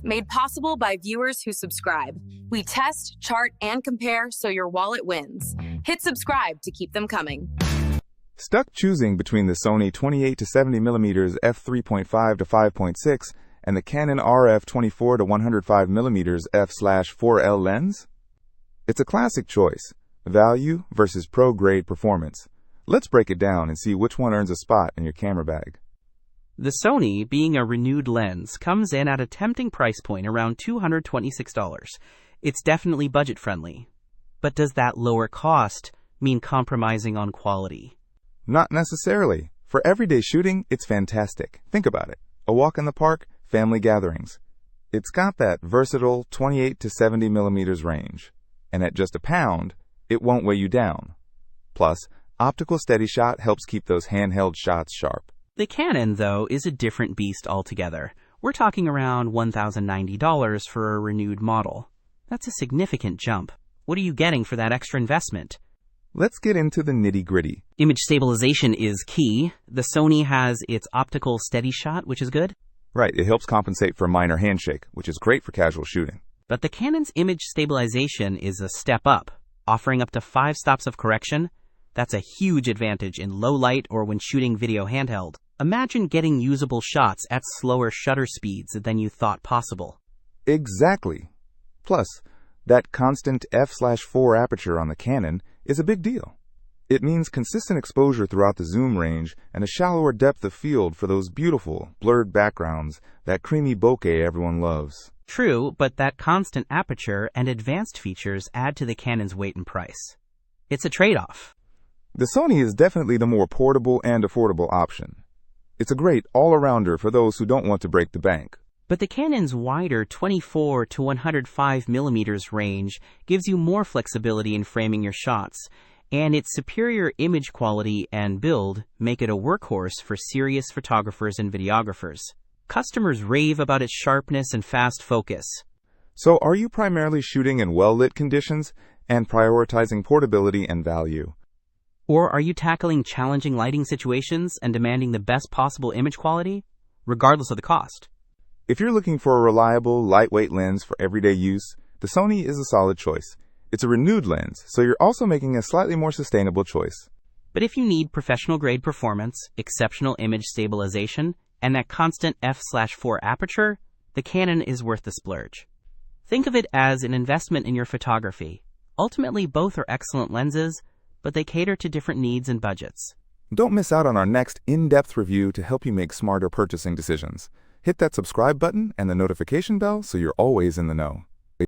Made possible by viewers who subscribe. We test, chart, and compare so your wallet wins. Hit subscribe to keep them coming. Stuck choosing between the SONY 28-70mm F3.5-5.6 and the Canon RF 24-105mm F/4L lens? It's a classic choice, value versus pro-grade performance. Let's break it down and see which one earns a spot in your camera bag. The Sony, being a renewed lens, comes in at a tempting price point around $226. It's definitely budget-friendly. But does that lower cost mean compromising on quality? Not necessarily. For everyday shooting, it's fantastic. Think about it. A walk in the park, family gatherings. It's got that versatile 28-70mm range. And at just £1, it won't weigh you down. Plus, optical steady shot helps keep those handheld shots sharp. The Canon, though, is a different beast altogether. We're talking around $1,090 for a renewed model. That's a significant jump. What are you getting for that extra investment? Let's get into the nitty-gritty. Image stabilization is key. The Sony has its optical steady shot, which is good. Right, it helps compensate for a minor handshake, which is great for casual shooting. But the Canon's image stabilization is a step up, offering up to 5 stops of correction. That's a huge advantage in low light or when shooting video handheld. Imagine getting usable shots at slower shutter speeds than you thought possible. Exactly. Plus, that constant f/4 aperture on the Canon is a big deal. It means consistent exposure throughout the zoom range and a shallower depth of field for those beautiful, blurred backgrounds, that creamy bokeh everyone loves. True, but that constant aperture and advanced features add to the Canon's weight and price. It's a trade-off. The Sony is definitely the more portable and affordable option. It's a great all-arounder for those who don't want to break the bank. But the Canon's wider 24-105mm range gives you more flexibility in framing your shots, and its superior image quality and build make it a workhorse for serious photographers and videographers. Customers rave about its sharpness and fast focus. So are you primarily shooting in well-lit conditions and prioritizing portability and value? Or are you tackling challenging lighting situations and demanding the best possible image quality, regardless of the cost? If you're looking for a reliable, lightweight lens for everyday use, the Sony is a solid choice. It's a renewed lens, so you're also making a slightly more sustainable choice. But if you need professional-grade performance, exceptional image stabilization, and that constant f/4 aperture, the Canon is worth the splurge. Think of it as an investment in your photography. Ultimately, both are excellent lenses, but they cater to different needs and budgets. Don't miss out on our next in-depth review to help you make smarter purchasing decisions. Hit that subscribe button and the notification bell so you're always in the know.